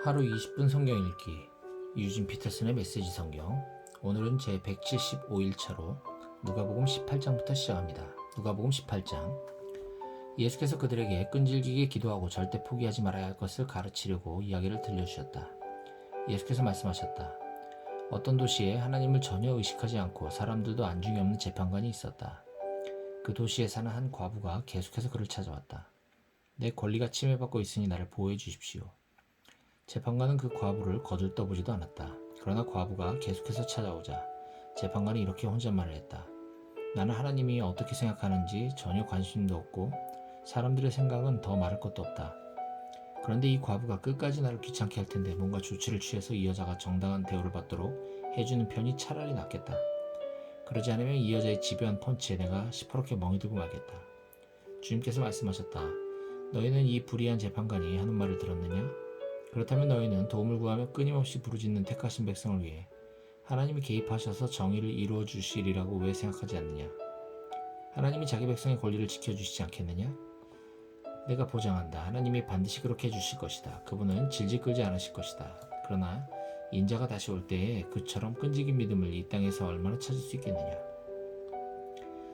하루 20분 성경 읽기 유진 피터슨의 메시지 성경. 오늘은 제 175일차로 누가복음 18장부터 시작합니다. 누가복음 18장. 예수께서 그들에게 끈질기게 기도하고 절대 포기하지 말아야 할 것을 가르치려고 이야기를 들려주셨다. 예수께서 말씀하셨다. 어떤 도시에 하나님을 전혀 의식하지 않고 사람들도 안중에 없는 재판관이 있었다. 그 도시에 사는 한 과부가 계속해서 그를 찾아왔다. 내 권리가 침해받고 있으니 나를 보호해 주십시오. 재판관은 그 과부를 거들떠보지도 않았다. 그러나 과부가 계속해서 찾아오자 재판관이 이렇게 혼잣말을 했다. 나는 하나님이 어떻게 생각하는지 전혀 관심도 없고 사람들의 생각은 더 말할 것도 없다. 그런데 이 과부가 끝까지 나를 귀찮게 할 텐데 뭔가 조치를 취해서 이 여자가 정당한 대우를 받도록 해주는 편이 차라리 낫겠다. 그러지 않으면 이 여자의 집요한 펀치에 내가 시퍼렇게 멍이들고 말겠다. 주님께서 말씀하셨다. 너희는 이 불의한 재판관이 하는 말을 들었느냐? 그렇다면 너희는 도움을 구하며 끊임없이 부르짖는 택하신 백성을 위해 하나님이 개입하셔서 정의를 이루어 주시리라고 왜 생각하지 않느냐? 하나님이 자기 백성의 권리를 지켜주시지 않겠느냐? 내가 보장한다. 하나님이 반드시 그렇게 해주실 것이다. 그분은 질질 끌지 않으실 것이다. 그러나 인자가 다시 올 때에 그처럼 끈질긴 믿음을 이 땅에서 얼마나 찾을 수 있겠느냐?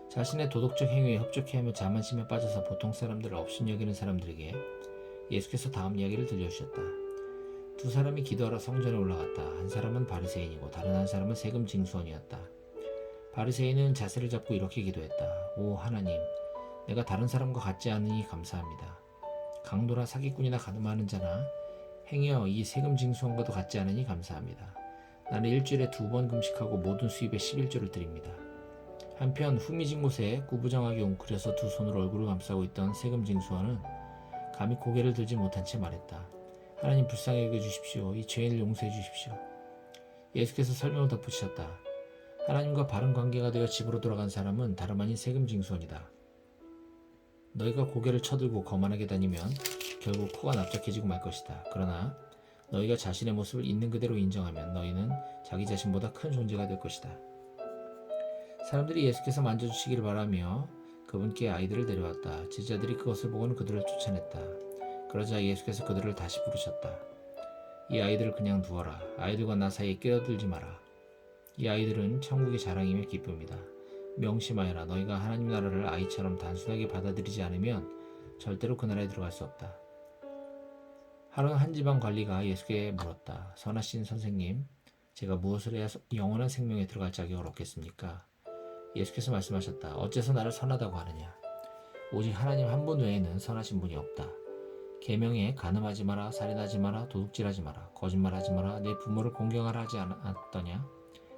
자신의 도덕적 행위에 협조해하며 자만심에 빠져서 보통 사람들을 업신여기는 사람들에게 예수께서 다음 이야기를 들려주셨다. 두 사람이 기도하러 성전에 올라갔다. 한 사람은 바리새인이고 다른 한 사람은 세금 징수원이었다. 바리새인은 자세를 잡고 이렇게 기도했다. 오 하나님, 내가 다른 사람과 같지 않으니 감사합니다. 강도나 사기꾼이나 가늠하는 자나 행여 이 세금 징수원과도 같지 않으니 감사합니다. 나는 일주일에 2번 금식하고 모든 수입의 11조를 드립니다. 한편 후미진 곳에 구부정하게 웅크려서 두 손으로 얼굴을 감싸고 있던 세금 징수원은 감히 고개를 들지 못한 채 말했다. 하나님 불쌍히 여겨주십시오. 이 죄인을 용서해 주십시오. 예수께서 설명을 덧붙이셨다. 하나님과 바른 관계가 되어 집으로 돌아간 사람은 다름 아닌 세금 징수원이다. 너희가 고개를 쳐들고 거만하게 다니면 결국 코가 납작해지고 말 것이다. 그러나 너희가 자신의 모습을 있는 그대로 인정하면 너희는 자기 자신보다 큰 존재가 될 것이다. 사람들이 예수께서 만져주시기를 바라며 그분께 아이들을 데려왔다. 제자들이 그것을 보고는 그들을 쫓아냈다. 그러자 예수께서 그들을 다시 부르셨다. 이 아이들을 그냥 두어라. 아이들과 나 사이에 끼어들지 마라. 이 아이들은 천국의 자랑이며 기쁨이다. 명심하여라. 너희가 하나님 나라를 아이처럼 단순하게 받아들이지 않으면 절대로 그 나라에 들어갈 수 없다. 하루는 한 지방 관리가 예수께 물었다. 선하신 선생님, 제가 무엇을 해야 영원한 생명에 들어갈 자격을 얻겠습니까? 예수께서 말씀하셨다. 어째서 나를 선하다고 하느냐? 오직 하나님 한 분 외에는 선하신 분이 없다. 계명에 간음하지 마라, 살인하지 마라, 도둑질하지 마라, 거짓말하지 마라, 내 부모를 공경하라 하지 않았더냐?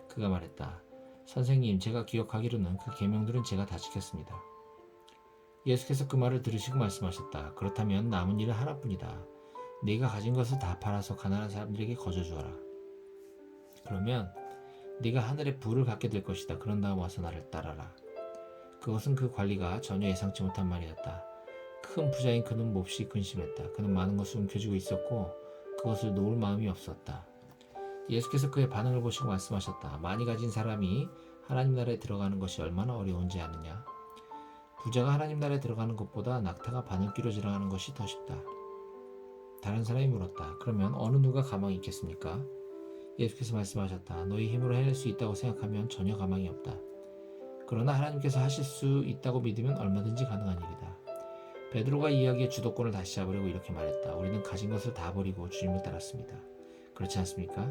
그가 말했다. 선생님, 제가 기억하기로는 그 계명들은 제가 다 지켰습니다. 예수께서 그 말을 들으시고 말씀하셨다. 그렇다면 남은 일은 하나뿐이다. 네가 가진 것을 다 팔아서 가난한 사람들에게 거저주어라. 그러면 네가 하늘의 부를 갖게 될 것이다. 그런 다음 와서 나를 따라라. 그것은 그 관리가 전혀 예상치 못한 말이었다. 큰 부자인 그는 몹시 근심했다. 그는 많은 것을 움켜쥐고 있었고 그것을 놓을 마음이 없었다. 예수께서 그의 반응을 보시고 말씀하셨다. 많이 가진 사람이 하나님 나라에 들어가는 것이 얼마나 어려운지 아느냐? 부자가 하나님 나라에 들어가는 것보다 낙타가 바늘귀로 지나가는 것이 더 쉽다. 다른 사람이 물었다. 그러면 어느 누가 가망이 있겠습니까? 예수께서 말씀하셨다. 너희 힘으로 해낼 수 있다고 생각하면 전혀 가망이 없다. 그러나 하나님께서 하실 수 있다고 믿으면 얼마든지 가능한 일이다. 베드로가 이야기의 주도권을 다시 잡으려고 이렇게 말했다. 우리는 가진 것을 다 버리고 주님을 따랐습니다. 그렇지 않습니까?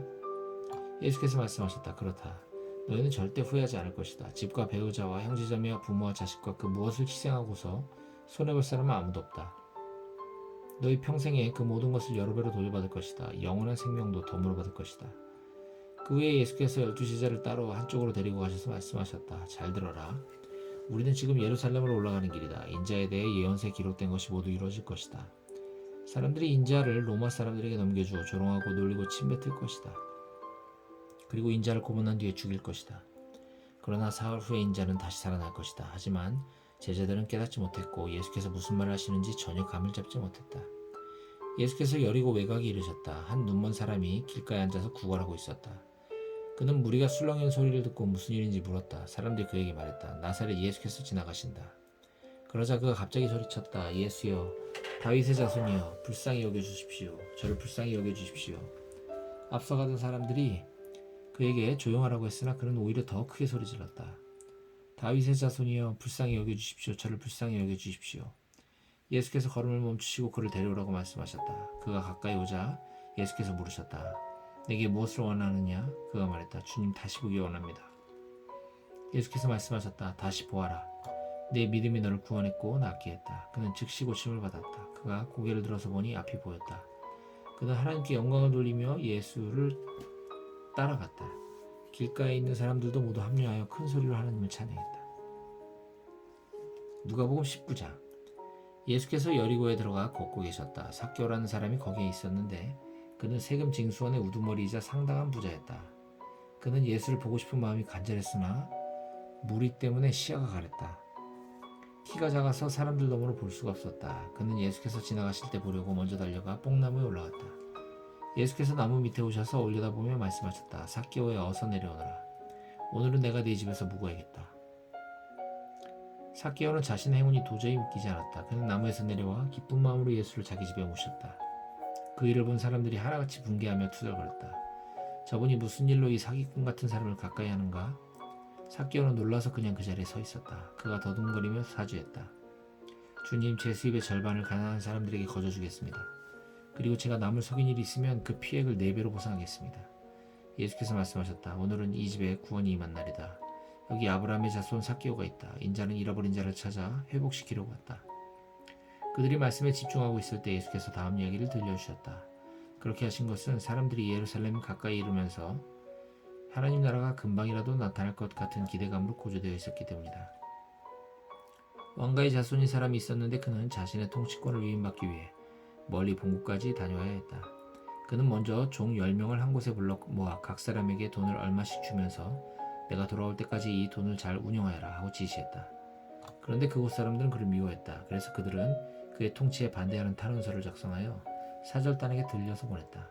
예수께서 말씀하셨다. 그렇다. 너희는 절대 후회하지 않을 것이다. 집과 배우자와 형제자매와 부모와 자식과 그 무엇을 희생하고서 손해볼 사람은 아무도 없다. 너희 평생에 그 모든 것을 여러 배로 돌려받을 것이다. 영원한 생명도 덤으로 받을 것이다. 그 후에 예수께서 12제자를 따로 한쪽으로 데리고 가셔서 말씀하셨다. 잘 들어라. 우리는 지금 예루살렘으로 올라가는 길이다. 인자에 대해 예언서에 기록된 것이 모두 이루어질 것이다. 사람들이 인자를 로마 사람들에게 넘겨주어 조롱하고 놀리고 침뱉을 것이다. 그리고 인자를 고문한 뒤에 죽일 것이다. 그러나 사흘 후에 인자는 다시 살아날 것이다. 하지만 제자들은 깨닫지 못했고 예수께서 무슨 말을 하시는지 전혀 감을 잡지 못했다. 예수께서 여리고 외곽에 이르셨다. 한 눈먼 사람이 길가에 앉아서 구걸하고 있었다. 그는 무리가 술렁이는 소리를 듣고 무슨 일인지 물었다. 사람들이 그에게 말했다. 나사렛 예수께서 지나가신다. 그러자 그가 갑자기 소리쳤다. 예수여, 다윗의 자손이여 불쌍히 여겨주십시오. 저를 불쌍히 여겨주십시오. 앞서가던 사람들이 그에게 조용하라고 했으나 그는 오히려 더 크게 소리질렀다. 다윗의 자손이여 불쌍히 여겨주십시오. 저를 불쌍히 여겨주십시오. 예수께서 걸음을 멈추시고 그를 데려오라고 말씀하셨다. 그가 가까이 오자 예수께서 물으셨다. 내게 무엇을 원하느냐? 그가 말했다. 주님, 다시 보기 원합니다. 예수께서 말씀하셨다. 다시 보아라. 내 믿음이 너를 구원했고 낫게 했다. 그는 즉시 고침을 받았다. 그가 고개를 들어서 보니 앞이 보였다. 그는 하나님께 영광을 돌리며 예수를 따라갔다. 길가에 있는 사람들도 모두 합류하여 큰 소리로 하나님을 찬양했다. 누가복음 19장. 예수께서 여리고에 들어가 걷고 계셨다. 삭개오라는 사람이 거기에 있었는데 그는 세금 징수원의 우두머리이자 상당한 부자였다. 그는 예수를 보고 싶은 마음이 간절했으나 무리 때문에 시야가 가렸다. 키가 작아서 사람들 너머로 볼 수가 없었다. 그는 예수께서 지나가실 때 보려고 먼저 달려가 뽕나무에 올라갔다. 예수께서 나무 밑에 오셔서 올려다보며 말씀하셨다. 삭개오야, 어서 내려오너라. 오늘은 내가 네 집에서 묵어야겠다. 삭개오는 자신의 행운이 도저히 믿기지 않았다. 그는 나무에서 내려와 기쁜 마음으로 예수를 자기 집에 모셨다. 그 일을 본 사람들이 하나같이 붕괴하며 투덜거렸다. 저분이 무슨 일로 이 사기꾼 같은 사람을 가까이 하는가? 삭개오는 놀라서 그냥 그 자리에 서 있었다. 그가 더듬거리며 사주했다. 주님, 제 수입의 절반을 가난한 사람들에게 거저주겠습니다. 그리고 제가 남을 속인 일이 있으면 그 피해를 4배로 보상하겠습니다. 예수께서 말씀하셨다. 오늘은 이 집에 구원이 임한 날이다. 여기 아브라함의 자손 삭개오가 있다. 인자는 잃어버린 자를 찾아 회복시키려고 왔다. 그들이 말씀에 집중하고 있을 때 예수께서 다음 이야기를 들려주셨다. 그렇게 하신 것은 사람들이 예루살렘 가까이 이르면서 하나님 나라가 금방이라도 나타날 것 같은 기대감으로 고조되어 있었기 때문이다. 왕가의 자손인 사람이 있었는데 그는 자신의 통치권을 위임받기 위해 멀리 본국까지 다녀야 했다. 그는 먼저 종 10명을 한 곳에 불러 모아 각 사람에게 돈을 얼마씩 주면서 내가 돌아올 때까지 이 돈을 잘 운용하여라 하고 지시했다. 그런데 그곳 사람들은 그를 미워했다. 그래서 그들은 그의 통치에 반대하는 탄원서를 작성하여 사절단에게 들려서 보냈다.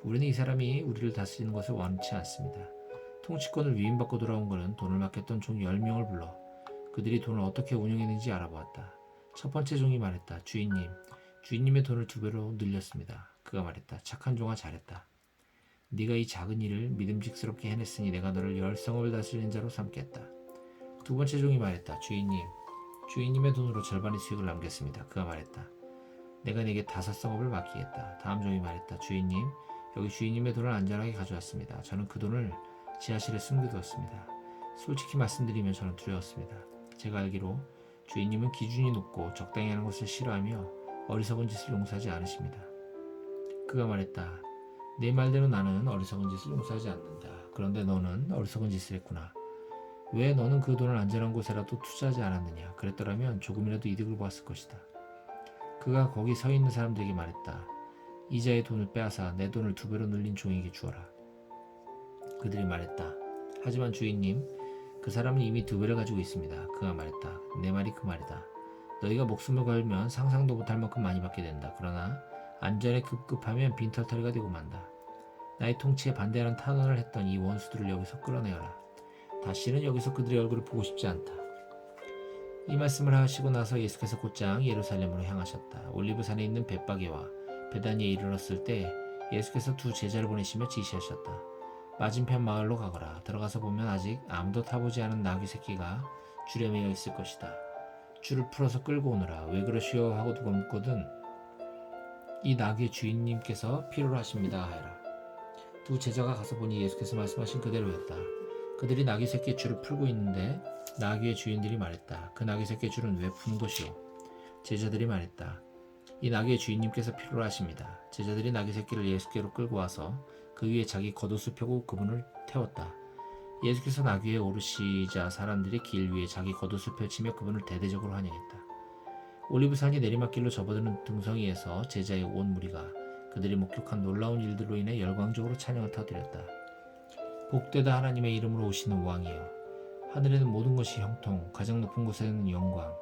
우리는 이 사람이 우리를 다스리는 것을 원치 않습니다. 통치권을 위임받고 돌아온 그는 돈을 맡겼던 종 10명을 불러 그들이 돈을 어떻게 운용했는지 알아보았다. 첫 번째 종이 말했다. 주인님의 돈을 2배로 늘렸습니다. 그가 말했다. 착한 종아, 잘했다. 네가 이 작은 일을 믿음직스럽게 해냈으니 내가 너를 10성읍을 다스리는 자로 삼겠다. 두 번째 종이 말했다. 주인님의 돈으로 절반의 수익을 남겼습니다. 그가 말했다. 내가 네게 5성읍을 맡기겠다. 다음 종이 말했다. 주인님, 여기 주인님의 돈을 안전하게 가져왔습니다. 저는 그 돈을 지하실에 숨겨두었습니다. 솔직히 말씀드리면 저는 두려웠습니다. 제가 알기로 주인님은 기준이 높고 적당히 하는 것을 싫어하며 어리석은 짓을 용서하지 않으십니다. 그가 말했다. 내 말대로 나는 어리석은 짓을 용서하지 않는다. 그런데 너는 어리석은 짓을 했구나. 왜 너는 그 돈을 안전한 곳에라도 투자하지 않았느냐? 그랬더라면 조금이라도 이득을 보았을 것이다. 그가 거기 서 있는 사람들에게 말했다. 이자의 돈을 빼앗아 내 돈을 2배로 늘린 종에게 주어라. 그들이 말했다. 하지만 주인님, 그 사람은 이미 2배를 가지고 있습니다. 그가 말했다. 내 말이 그 말이다. 너희가 목숨을 걸면 상상도 못할 만큼 많이 받게 된다. 그러나 안전에 급급하면 빈털터리가 되고 만다. 나의 통치에 반대하는 탄원을 했던 이 원수들을 여기서 끌어내어라. 다시는 여기서 그들의 얼굴을 보고 싶지 않다. 이 말씀을 하시고 나서 예수께서 곧장 예루살렘으로 향하셨다. 올리브산에 있는 벳바게와 베다니에 이르렀을 때 예수께서 2 제자를 보내시며 지시하셨다. 맞은편 마을로 가거라. 들어가서 보면 아직 아무도 타보지 않은 나귀 새끼가 줄에 매여 있을 것이다. 줄을 풀어서 끌고 오너라. 왜 그러시오? 하고 누가 묻거든 이 나귀의 주인님께서 필요로 하십니다 하여라. 2 제자가 가서 보니 예수께서 말씀하신 그대로였다. 그들이 나귀 새끼의 줄을 풀고 있는데 나귀의 주인들이 말했다. 그 나귀 새끼의 줄은 왜 푸는 것이오? 제자들이 말했다. 이 나귀의 주인님께서 필요로 하십니다. 제자들이 나귀 새끼를 예수께로 끌고 와서 그 위에 자기 겉옷을 펴고 그분을 태웠다. 예수께서 나귀에 오르시자 사람들이 길 위에 자기 겉옷을 펼치며 그분을 대대적으로 환영했다. 올리브산이 내리막길로 접어드는 등성이에서 제자의 온 무리가 그들이 목격한 놀라운 일들로 인해 열광적으로 찬양을 터뜨렸다. 복되다 하나님의 이름으로 오시는 왕이여. 하늘에는 모든 것이 형통, 가장 높은 곳에는 영광.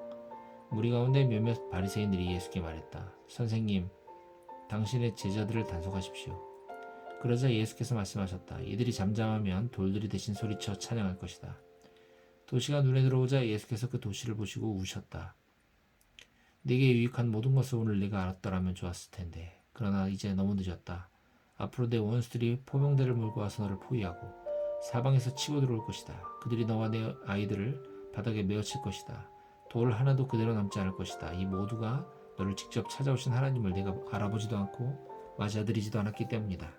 무리 가운데 몇몇 바리새인들이 예수께 말했다. 선생님, 당신의 제자들을 단속하십시오. 그러자 예수께서 말씀하셨다. 이들이 잠잠하면 돌들이 대신 소리쳐 찬양할 것이다. 도시가 눈에 들어오자 예수께서 그 도시를 보시고 우셨다. 네게 유익한 모든 것을 오늘 네가 알았더라면 좋았을 텐데. 그러나 이제 너무 늦었다. 앞으로 내 원수들이 포병대를 몰고 와서 너를 포위하고 사방에서 치고 들어올 것이다. 그들이 너와 내 아이들을 바닥에 메어칠 것이다. 돌 하나도 그대로 남지 않을 것이다. 이 모두가 너를 직접 찾아오신 하나님을 내가 알아보지도 않고 맞아들이지도 않았기 때문이다.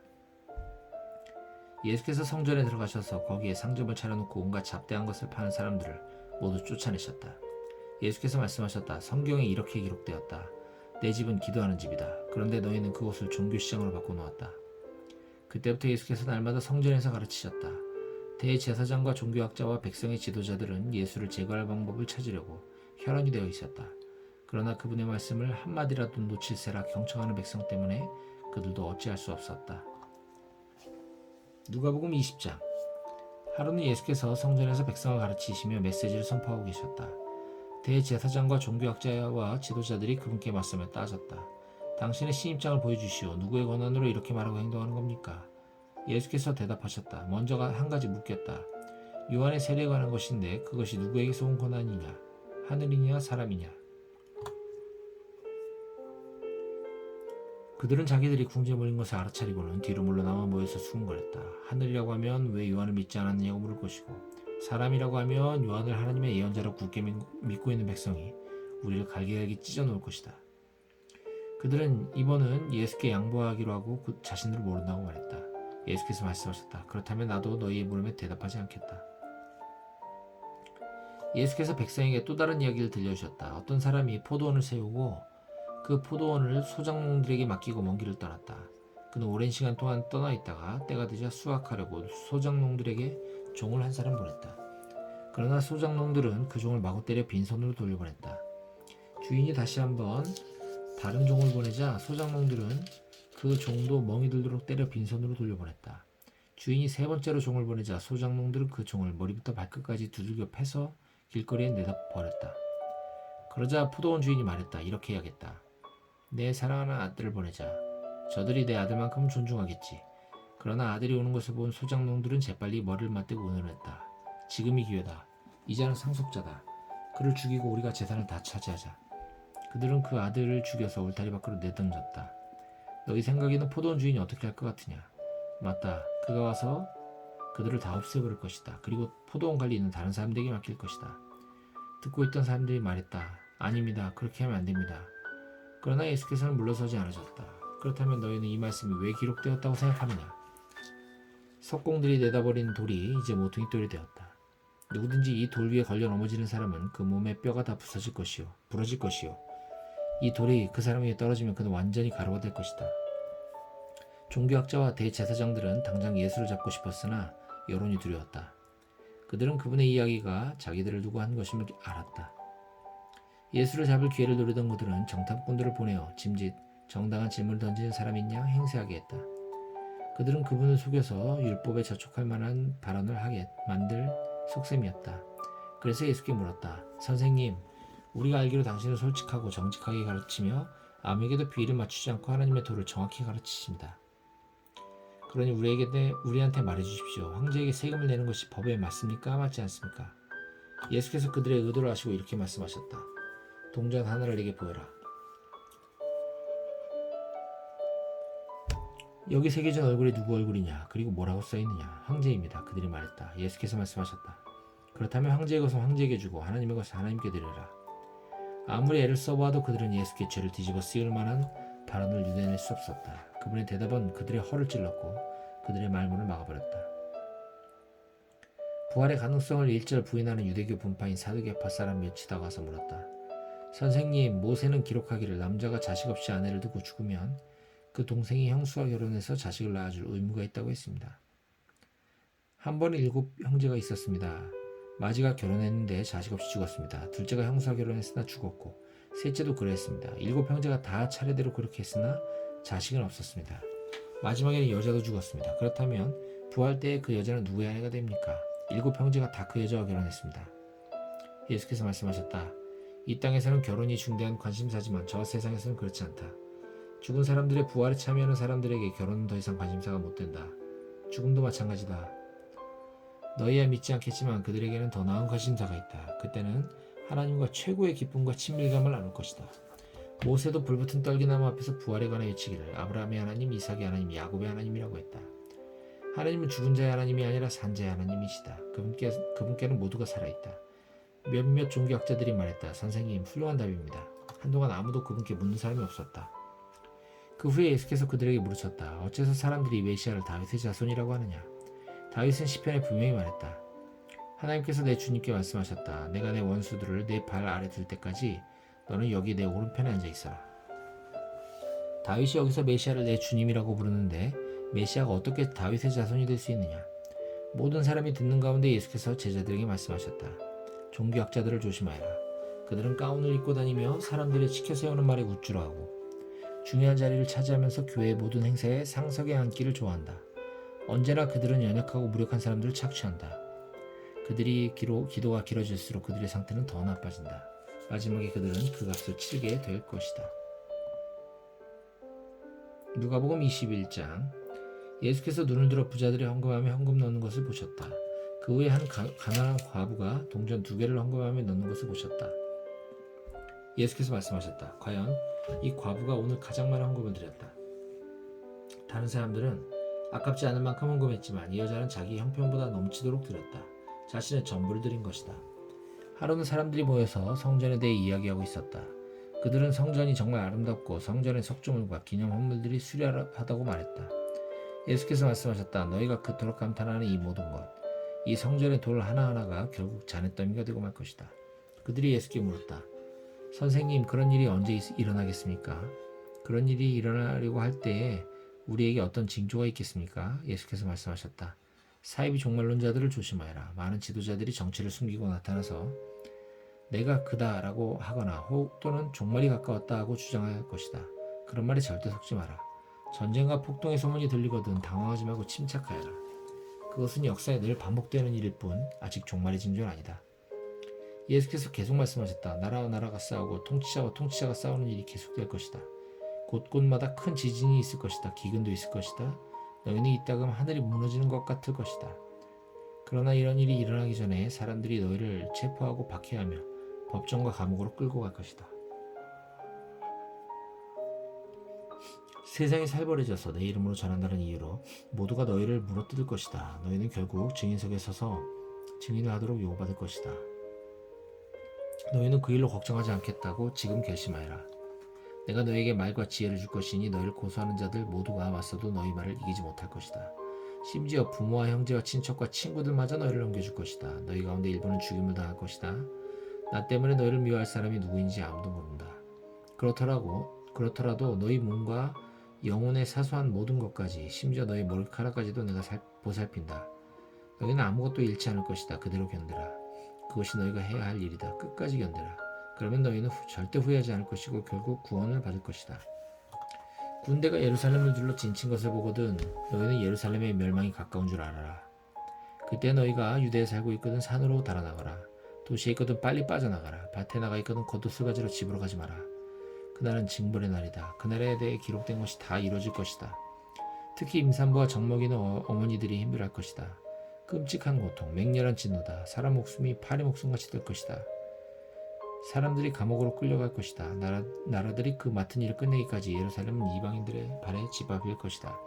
예수께서 성전에 들어가셔서 거기에 상점을 차려놓고 온갖 잡대한 것을 파는 사람들을 모두 쫓아내셨다. 예수께서 말씀하셨다. 성경에 이렇게 기록되었다. 내 집은 기도하는 집이다. 그런데 너희는 그곳을 종교시장으로 바꿔놓았다. 그때부터 예수께서 날마다 성전에서 가르치셨다. 대제사장과 종교학자와 백성의 지도자들은 예수를 제거할 방법을 찾으려고 혈안이 되어 있었다. 그러나 그분의 말씀을 한마디라도 놓칠세라 경청하는 백성 때문에 그들도 어찌할 수 없었다. 누가복음 20장. 하루는 예수께서 성전에서 백성을 가르치시며 메시지를 선포하고 계셨다. 대제사장과 종교학자와 지도자들이 그분께 맞서며 따졌다. 당신의 신입장을 보여주시오. 누구의 권한으로 이렇게 말하고 행동하는 겁니까? 예수께서 대답하셨다. 먼저 한 가지 묻겠다. 요한의 세례에 관한 것인데 그것이 누구에게서 온 권한이냐? 하늘이냐 사람이냐? 그들은 자기들이 궁지에 몰린 것을 알아차리고는 뒤로 물러나와 모여서 수군거렸다. 하늘이라고 하면 왜 요한을 믿지 않았느냐고 물을 것이고, 사람이라고 하면 요한을 하나님의 예언자로 굳게 믿고 있는 백성이 우리를 갈기갈기 찢어놓을 것이다. 그들은 이번은 예수께 양보하기로 하고 그 자신들을 모른다고 말했다. 예수께서 말씀하셨다. 그렇다면 나도 너희의 물음에 대답하지 않겠다. 예수께서 백성에게 또 다른 이야기를 들려주셨다. 어떤 사람이 포도원을 세우고 그 포도원을 소작농들에게 맡기고 먼 길을 떠났다. 그는 오랜 시간 동안 떠나 있다가 때가 되자 수확하려고 소작농들에게 종을 한 사람 보냈다. 그러나 소작농들은 그 종을 마구 때려 빈손으로 돌려보냈다. 주인이 다시 한번 다른 종을 보내자 소작농들은 그 종도 멍이 들도록 때려 빈손으로 돌려보냈다. 주인이 세 번째로 종을 보내자 소작농들은 그 종을 머리부터 발끝까지 두들겨 패서 길거리에 내다 버렸다. 그러자 포도원 주인이 말했다. 이렇게 해야겠다. 내 사랑하는 아들을 보내자. 저들이 내 아들만큼 존중하겠지. 그러나 아들이 오는 것을 본 소작농들은 재빨리 머리를 맞대고 의논했다. 지금이 기회다. 이자는 상속자다. 그를 죽이고 우리가 재산을 다 차지하자. 그들은 그 아들을 죽여서 울타리 밖으로 내던졌다. 너희 생각에는 포도원 주인이 어떻게 할 것 같으냐? 맞다. 그가 와서 그들을 다 없애버릴 것이다. 그리고 포도원 관리는 다른 사람들에게 맡길 것이다. 듣고 있던 사람들이 말했다. 아닙니다. 그렇게 하면 안 됩니다. 그러나 예수께서는 물러서지 않으셨다. 그렇다면 너희는 이 말씀이 왜 기록되었다고 생각하느냐? 석공들이 내다버린 돌이 이제 모퉁이 돌이 되었다. 누구든지 이 돌 위에 걸려 넘어지는 사람은 그 몸의 뼈가 다 부러질 것이요. 이 돌이 그 사람 위에 떨어지면 그는 완전히 가루가 될 것이다. 종교학자와 대제사장들은 당장 예수를 잡고 싶었으나 여론이 두려웠다. 그들은 그분의 이야기가 자기들을 두고 한 것임을 알았다. 예수를 잡을 기회를 노리던 그들은 정탐꾼들을 보내어 짐짓 정당한 질문을 던지는 사람인 양 행세하게 했다. 그들은 그분을 속여서 율법에 저촉할 만한 발언을 하게 만들 속셈이었다. 그래서 예수께 물었다. 선생님, 우리가 알기로 당신은 솔직하고 정직하게 가르치며 아무에게도 비위를 맞추지 않고 하나님의 도를 정확히 가르치십니다. 그러니 우리한테 말해주십시오. 황제에게 세금을 내는 것이 법에 맞습니까? 맞지 않습니까? 예수께서 그들의 의도를 아시고 이렇게 말씀하셨다. 동전 하나를 내게 보여라. 여기 새겨진 얼굴이 누구 얼굴이냐? 그리고 뭐라고 써있느냐? 황제입니다. 그들이 말했다. 예수께서 말씀하셨다. 그렇다면 황제의 것은 황제에게 주고 하나님의 것은 하나님께 드려라. 아무리 애를 써보아도 그들은 예수께 죄를 뒤집어 쓰일 만한 발언을 유대낼 수 없었다. 그분의 대답은 그들의 허를 찔렀고 그들의 말문을 막아버렸다. 부활의 가능성을 일절 부인하는 유대교 분파인 사두개파 사람 몇이 다가와서 물었다. 선생님, 모세는 기록하기를 남자가 자식 없이 아내를 두고 죽으면 그 동생이 형수와 결혼해서 자식을 낳아줄 의무가 있다고 했습니다. 한 번에 7 형제가 있었습니다. 마지가 결혼했는데 자식 없이 죽었습니다. 둘째가 형수와 결혼했으나 죽었고 셋째도 그랬습니다. 7 형제가 다 차례대로 그렇게 했으나 자식은 없었습니다. 마지막에는 여자도 죽었습니다. 그렇다면 부활 때에 그 여자는 누구의 아내가 됩니까? 7 형제가 다 그 여자와 결혼했습니다. 예수께서 말씀하셨다. 이 땅에서는 결혼이 중대한 관심사지만 저 세상에서는 그렇지 않다. 죽은 사람들의 부활에 참여하는 사람들에게 결혼은 더 이상 관심사가 못 된다. 죽음도 마찬가지다. 너희야 믿지 않겠지만 그들에게는 더 나은 관심사가 있다. 그때는 하나님과 최고의 기쁨과 친밀감을 나눌 것이다. 모세도 불붙은 떨기나무 앞에서 부활에 관해 외치기를 아브라함의 하나님, 이삭의 하나님, 야곱의 하나님이라고 했다. 하나님은 죽은 자의 하나님이 아니라 산 자의 하나님이시다. 그분께는 모두가 살아있다. 몇몇 종교학자들이 말했다. 선생님, 훌륭한 답입니다. 한동안 아무도 그분께 묻는 사람이 없었다. 그 후에 예수께서 그들에게 물으셨다. 어째서 사람들이 메시아를 다윗의 자손이라고 하느냐? 다윗은 시편에 분명히 말했다. 하나님께서 내 주님께 말씀하셨다. 내가 내 원수들을 내 발 아래 둘 때까지 너는 여기 내 오른편에 앉아 있어라. 다윗이 여기서 메시아를 내 주님이라고 부르는데 메시아가 어떻게 다윗의 자손이 될 수 있느냐? 모든 사람이 듣는 가운데 예수께서 제자들에게 말씀하셨다. 종교학자들을 조심하여라. 그들은 가운을 입고 다니며 사람들의 치켜 세우는 말에 우쭐하고 중요한 자리를 차지하면서 교회의 모든 행사에 상석에 앉기를 좋아한다. 언제나 그들은 연약하고 무력한 사람들을 착취한다. 그들이 기도가 길어질수록 그들의 상태는 더 나빠진다. 마지막에 그들은 그 값을 치르게 될 것이다. 누가복음 21장. 예수께서 눈을 들어 부자들이 헌금함에 헌금 넣는 것을 보셨다. 그 후에 한 가난한 과부가 동전 2개를 헌금함에 넣는 것을 보셨다. 예수께서 말씀하셨다. 과연 이 과부가 오늘 가장 많은 헌금을 드렸다. 다른 사람들은 아깝지 않을 만큼 헌금했지만 이 여자는 자기 형편보다 넘치도록 드렸다. 자신의 전부를 드린 것이다. 하루는 사람들이 모여서 성전에 대해 이야기하고 있었다. 그들은 성전이 정말 아름답고 성전의 석조물과 기념 헌물들이 수려하다고 말했다. 예수께서 말씀하셨다. 너희가 그토록 감탄하는 이 모든 것, 이 성전의 돌 하나하나가 결국 잔해더미가 되고 말 것이다. 그들이 예수께 물었다. 선생님, 그런 일이 언제 일어나겠습니까? 그런 일이 일어나려고 할 때에 우리에게 어떤 징조가 있겠습니까? 예수께서 말씀하셨다. 사이비 종말론자들을 조심하여라. 많은 지도자들이 정체를 숨기고 나타나서 내가 그다라고 하거나 또는 종말이 가까웠다 하고 주장할 것이다. 그런 말에 절대 속지 마라. 전쟁과 폭동의 소문이 들리거든 당황하지 말고 침착하여라. 그것은 역사에 늘 반복되는 일일 뿐 아직 종말의 징조는 아니다. 예수께서 계속 말씀하셨다. 나라와 나라가 싸우고 통치자와 통치자가 싸우는 일이 계속될 것이다. 곳곳마다 큰 지진이 있을 것이다. 기근도 있을 것이다. 너희는 이따금 하늘이 무너지는 것 같을 것이다. 그러나 이런 일이 일어나기 전에 사람들이 너희를 체포하고 박해하며 법정과 감옥으로 끌고 갈 것이다. 세상이 살벌해져서 내 이름으로 전한다는 이유로 모두가 너희를 물어뜯을 것이다. 너희는 결국 증인석에 서서 증인을 하도록 요구받을 것이다. 너희는 그 일로 걱정하지 않겠다고 지금 결심하여라. 내가 너희에게 말과 지혜를 줄 것이니 너희를 고소하는 자들 모두가 왔어도 너희 말을 이기지 못할 것이다. 심지어 부모와 형제와 친척과 친구들마저 너희를 넘겨줄 것이다. 너희 가운데 일부는 죽임을 당할 것이다. 나 때문에 너희를 미워할 사람이 누구인지 아무도 모른다. 그렇더라도 너희 몸과 영혼의 사소한 모든 것까지 심지어 너희 머리카락까지도 내가 보살핀다. 너희는 아무것도 잃지 않을 것이다. 그대로 견뎌라. 그것이 너희가 해야 할 일이다. 끝까지 견뎌라. 그러면 너희는 절대 후회하지 않을 것이고 결국 구원을 받을 것이다. 군대가 예루살렘을 둘러 진친 것을 보거든 너희는 예루살렘의 멸망이 가까운 줄 알아라. 그때 너희가 유대에 살고 있거든 산으로 달아나가라. 도시에 있거든 빨리 빠져나가라. 밭에 나가 있거든 겉옷을 가지러 집으로 가지 마라. 그날은 징벌의 날이다. 그날에 대해 기록된 것이 다 이루어질 것이다. 특히 임산부와 젖먹이는 어머니들이 힘들어할 것이다. 끔찍한 고통, 맹렬한 진노다. 사람 목숨이 파리 목숨같이 될 것이다. 사람들이 감옥으로 끌려갈 것이다. 나라들이 그 맡은 일을 끝내기까지 예루살렘은 이방인들의 발에 짓밟힐 것이다.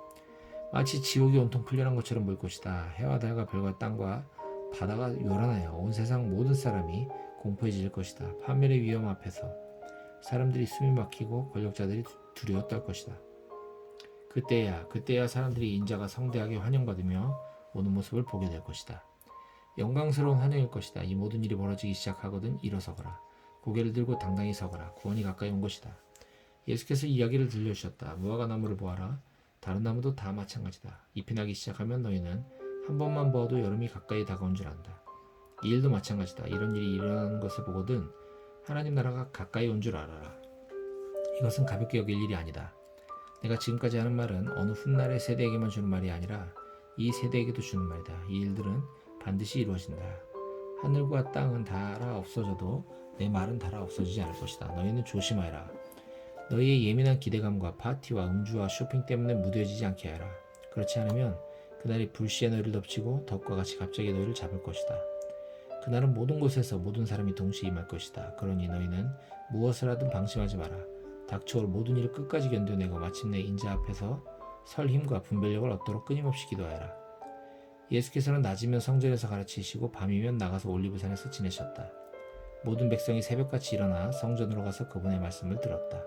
마치 지옥이 온통 풀려난 것처럼 보일 것이다. 해와 달과 별과 땅과 바다가 요란하여 온 세상 모든 사람이 공포에 질릴 것이다. 파멸의 위험 앞에서 사람들이 숨이 막히고 권력자들이 두려워 떨 것이다. 그때야 사람들이 인자가 성대하게 환영받으며 오는 모습을 보게 될 것이다. 영광스러운 환영일 것이다. 이 모든 일이 벌어지기 시작하거든 일어서거라. 고개를 들고 당당히 서거라. 구원이 가까이 온 것이다. 예수께서 이야기를 들려주셨다. 무화과 나무를 보아라. 다른 나무도 다 마찬가지다. 잎이 나기 시작하면 너희는 한 번만 보아도 여름이 가까이 다가온 줄 안다. 이 일도 마찬가지다. 이런 일이 일어나는 것을 보거든 하나님 나라가 가까이 온 줄 알아라. 이것은 가볍게 여길 일이 아니다. 내가 지금까지 하는 말은 어느 훗날의 세대에게만 주는 말이 아니라 이 세대에게도 주는 말이다. 이 일들은 반드시 이루어진다. 하늘과 땅은 닳아 없어져도 내 말은 닳아 없어지지 않을 것이다. 너희는 조심하여라. 너희의 예민한 기대감과 파티와 음주와 쇼핑 때문에 무뎌지지 않게 하여라. 그렇지 않으면 그날이 불시에 너희를 덮치고 덕과 같이 갑자기 너희를 잡을 것이다. 그날은 모든 곳에서 모든 사람이 동시에 임할 것이다. 그러니 너희는 무엇을 하든 방심하지 마라. 닥쳐올 모든 일을 끝까지 견뎌내고 마침내 인자 앞에서 설 힘과 분별력을 얻도록 끊임없이 기도하여라. 예수께서는 낮이면 성전에서 가르치시고 밤이면 나가서 올리브산에서 지내셨다. 모든 백성이 새벽같이 일어나 성전으로 가서 그분의 말씀을 들었다.